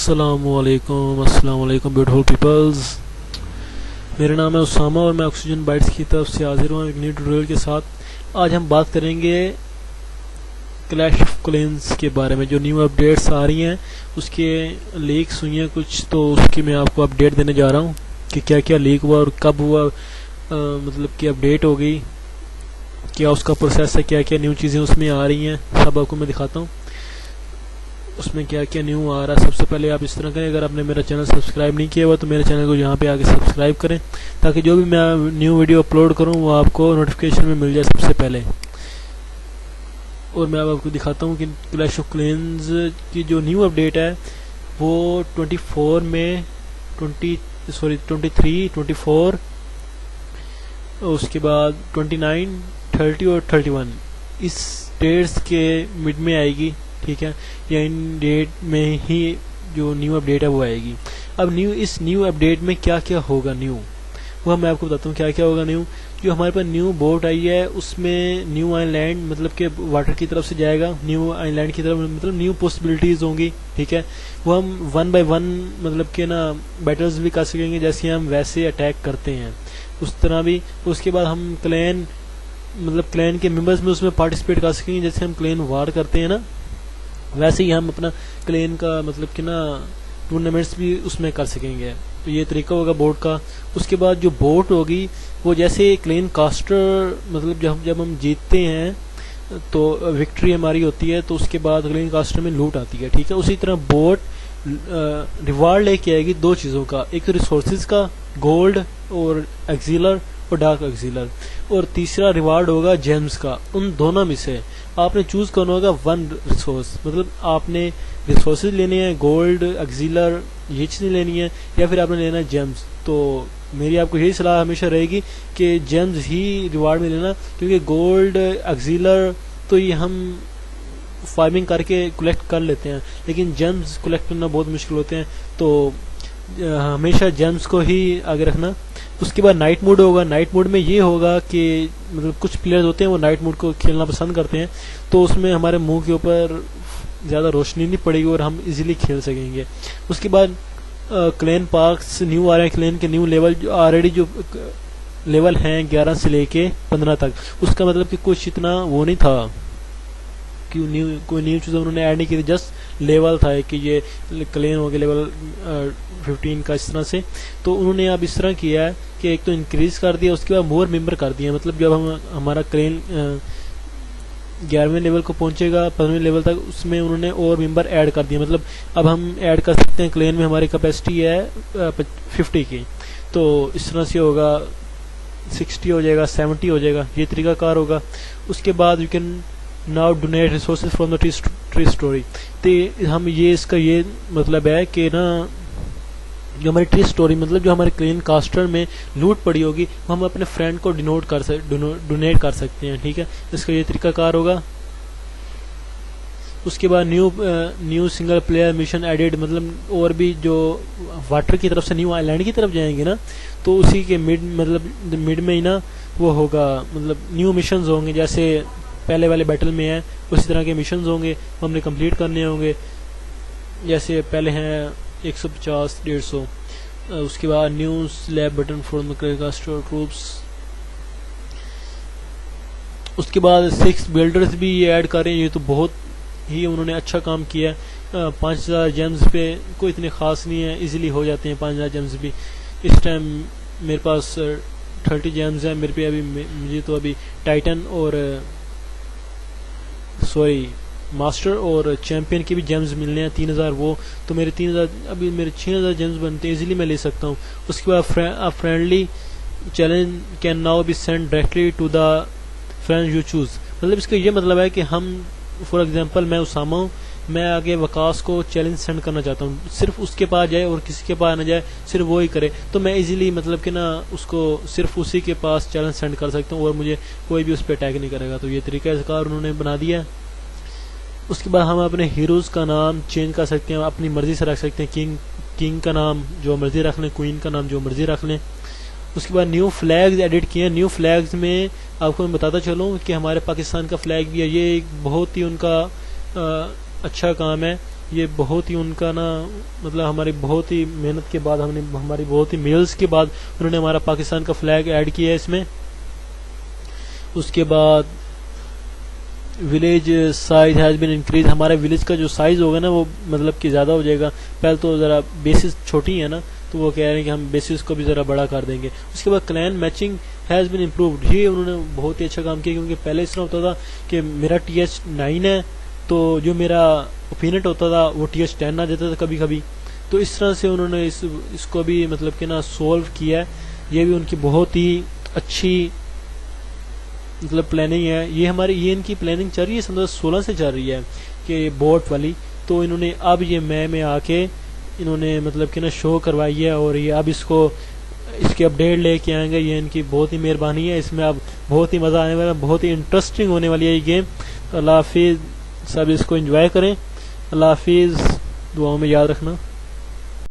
السلام علیکم beautiful Peoples, میرا نام ہے اسامہ اور میں آکسیجن بائٹس کی طرف سے حاضر ہوں ایک نیو ٹیوٹوریل کے ساتھ۔ آج ہم بات کریں گے کلیش آف کلینز کے بارے میں۔ جو نیو اپڈیٹس آ رہی ہیں اس کے لیکس ہوئی ہیں کچھ، تو اس کی میں آپ کو اپڈیٹ دینے جا رہا ہوں کہ کیا کیا لیک ہوا اور کب ہوا، مطلب کہ اپڈیٹ ہو گئی، کیا اس کا پروسیس ہے، کیا کیا نیو چیزیں اس میں آ رہی ہیں، سب آپ کو میں دکھاتا ہوں اس میں کیا کیا نیو آ رہا ہے۔ سب سے پہلے آپ اس طرح کریں، اگر آپ نے میرا چینل سبسکرائب نہیں کیا ہوا تو میرے چینل کو یہاں پہ آگے سبسکرائب کریں، تاکہ جو بھی میں نیو ویڈیو اپلوڈ کروں وہ آپ کو نوٹیفیکیشن میں مل جائے سب سے پہلے۔ اور میں اب آپ کو دکھاتا ہوں کہ کلیش آف کلینز کی جو نیو اپڈیٹ ہے وہ 24 میں 23 24 اس کے بعد 29 30 اور 31 اس ڈیٹس کے مڈ میں آئے گی، ٹھیک ہے، یا ان ڈیٹ میں ہی جو نیو اپڈیٹ ہے وہ آئے گی۔ اب اس نیو اپڈیٹ میں کیا کیا ہوگا نیو، وہ میں آپ کو بتاتا ہوں کیا کیا ہوگا نیو۔ جو ہمارے پاس نیو بوٹ آئی ہے اس میں نیو آئی لینڈ مطلب کہ واٹر کی طرف سے جائے گا، نیو آئی لینڈ کی طرف مطلب نیو پاسبلٹیز ہوں گی، ٹھیک ہے۔ وہ ہم 1 by 1 مطلب کہ نا بیٹلز بھی کر سکیں گے، جیسے ہم ویسے اٹیک کرتے ہیں اس طرح بھی۔ اس کے بعد ہم کلین کے ممبرز میں اس میں پارٹیسپیٹ کر سکیں گے، جیسے ہم کلین وار کرتے ہیں نا، ویسے ہی ہم اپنا کلین کا مطلب کہ نا ٹورنامنٹس بھی اس میں کر سکیں گے۔ تو یہ طریقہ ہوگا بوٹ کا۔ اس کے بعد جو بوٹ ہوگی وہ جیسے کلین کاسٹر مطلب جب ہم جیتتے ہیں تو وکٹری ہماری ہوتی ہے، تو اس کے بعد کلین کاسٹر میں لوٹ آتی ہے، ٹھیک ہے۔ اسی طرح بوٹ ریوارڈ لے کے آئے گی دو چیزوں کا، ایک تو ریسورسز کا، گولڈ اور ایکزیلر اور ڈارک ایکزیلر، اور تیسرا ریوارڈ ہوگا جیمز کا۔ ان دونوں میں سے آپ نے چوز کرنا ہوگا 1 ریسورس، مطلب آپ نے ریسورسز لینے ہیں، گولڈ ایکزیلر یہ چیزیں لینی ہے، یا پھر آپ نے لینا ہے جیمز۔ تو میری آپ کو یہی صلاح ہمیشہ رہے گی کہ جیمز ہی ریوارڈ میں لینا، کیونکہ گولڈ ایکزیلر تو یہ ہم فارمنگ کر کے کلیکٹ کر لیتے ہیں، لیکن جیمز کلیکٹ کرنا بہت مشکل ہوتے ہیں، تو ہمیشہ جیمز کو ہی آگے رکھنا۔ اس کے بعد نائٹ موڈ ہوگا۔ نائٹ موڈ میں یہ ہوگا کہ مطلب کچھ پلیئرز ہوتے ہیں وہ نائٹ موڈ کو کھیلنا پسند کرتے ہیں، تو اس میں ہمارے منہ کے اوپر زیادہ روشنی نہیں پڑے گی اور ہم ایزیلی کھیل سکیں گے۔ اس کے بعد کلین پارکس نیو آ رہے ہیں، کلین کے نیو لیول جو آلریڈی جو لیول ہیں 11 سے لے کے 15 تک، اس کا مطلب کہ کچھ اتنا وہ نہیں تھا کہ کوئی نیو چیز انہوں نے ایڈ نہیں کی تھی، جسٹ لیول تھا کہ یہ کلین ہو گیا لیول 15 کا، اس طرح سے۔ تو انہوں نے اب اس طرح کیا ہے کہ ایک تو انکریز کر دیا، اس کے بعد مور ممبر کر دیا، مطلب جب ہمارا کلین 11ویں لیول کو پہنچے گا 15ویں لیول تک، اس میں انہوں نے اور ممبر ایڈ کر دیا، مطلب اب ہم ایڈ کر سکتے ہیں۔ کلین میں ہماری کیپیسٹی ہے 50 کی، تو اس طرح سے ہوگا 60 ہو جائے گا، 70 ہو جائے گا، یہ طریقہ کار ہوگا۔ اس کے بعد you can now donate resources from the tree story. تو ہم یہ اس کا یہ مطلب ہے کہ نا جو ہماری ٹری اسٹوری مطلب جو ہمارے کلین کاسٹر میں لوٹ پڑی ہوگی وہ ہم اپنے فرینڈ کو ڈونیٹ کر سکتے ہیں، ٹھیک ہے، اس کا یہ طریقہ کار ہوگا۔ اس کے بعد new single player mission added, مطلب اور بھی جو واٹر کی طرف سے نیو آئی لینڈ کی طرف جائیں گے نا، تو اسی کے مڈ میں ہی نا وہ ہوگا، مطلب نیو مشنز ہوں گے، جیسے پہلے والے بیٹل میں ہیں اسی طرح کے مشنز ہوں گے، ہم نے کمپلیٹ کرنے ہوں گے، جیسے پہلے ہیں 150 150۔ اس کے بعد نیو سلیب بٹن فور کاسٹر ٹروپس۔ اس کے بعد 6 بلڈرز بھی یہ ایڈ کر رہے ہیں، یہ تو بہت ہی انہوں نے اچھا کام کیا ہے۔ 5000 جیمز پہ کوئی اتنے خاص نہیں ہے، ایزیلی ہو جاتے ہیں 5000 جیمز بھی۔ اس ٹائم میرے پاس 30 جیمز ہیں میرے پہ ابھی، مجھے تو ابھی ٹائٹن اور ماسٹر اور چیمپئن کے بھی جیمز ملنے ہیں 3000، وہ تو میرے 3000 ابھی میرے 6000 جیمز بنتے ہیں، ایزیلی میں لے سکتا ہوں۔ اس کے بعد friendly challenge can now be sent directly to the friend you choose, مطلب اس کا یہ مطلب ہے کہ ہم فار ایگزامپل میں اسامہ ہوں، میں آگے وکاس کو چیلنج سینڈ کرنا چاہتا ہوں، صرف اس کے پاس جائے اور کسی کے پاس نہ جائے، صرف وہی کرے، تو میں ایزیلی مطلب کہ نا اس کو صرف اسی کے پاس چیلنج سینڈ کر سکتا ہوں اور مجھے کوئی بھی اس پہ اٹیک نہیں کرے گا۔ تو یہ طریقہ کار انہوں نے بنا دیا۔ اس کے بعد ہم اپنے ہیروز کا نام چینج کر سکتے ہیں، اپنی مرضی سے رکھ سکتے ہیں، کنگ کا نام جو مرضی رکھ لیں، کوئین کا نام جو مرضی رکھ لیں۔ اس کے بعد نیو فلیگز ایڈٹ کیے ہیں۔ نیو فلیگز میں آپ کو میں بتاتا چلوں کہ ہمارے پاکستان کا فلیگ بھی ہے، یہ ایک بہت ہی ان کا اچھا کام ہے یہ بہت ہی ان کا نا مطلب ہماری بہت ہی محنت کے بعد ہماری بہت ہی میلز کے بعد انہوں نے ہمارا پاکستان کا فلیگ ایڈ کیا ہے اس میں. اس کے بعد village size has been increase. ہمارے ولیج کا جو سائز ہوگا نا وہ مطلب کہ زیادہ ہو جائے گا. پہلے تو ذرا بیسز چھوٹی ہیں نا تو وہ کہہ رہے ہیں کہ ہم بیسز کو بھی ذرا بڑا کر دیں گے. اس کے بعد clean matching has been improved. یہ انہوں نے بہت ہی اچھا کام کیا کیونکہ پہلے اس طرح ہوتا تھا کہ میرا TH9 ہے تو جو میرا اوپیننٹ ہوتا تھا وہ TH10 آ جاتا تھا کبھی کبھی. تو اس طرح سے انہوں نے اس کو بھی مطلب کہ نا سولو کیا ہے. یہ بھی ان کی بہت ہی اچھی مطلب پلاننگ ہے. یہ ان کی پلاننگ چل رہی ہے 2016 سے چل رہی ہے کہ بوٹ والی. تو انہوں نے اب یہ میں آ کے انہوں نے مطلب کہ نا شو کروائی ہے اور یہ اب اس کے اپڈیٹ لے کے آئیں گے. یہ ان کی بہت ہی مہربانی ہے. اس میں اب بہت ہی مزہ آنے والا ہے, بہت ہی انٹرسٹنگ ہونے والی ہے یہ گیم. اللہ حافظ, سب اس کو انجوائے کریں. اللہ حافظ, دعاؤں میں یاد رکھنا.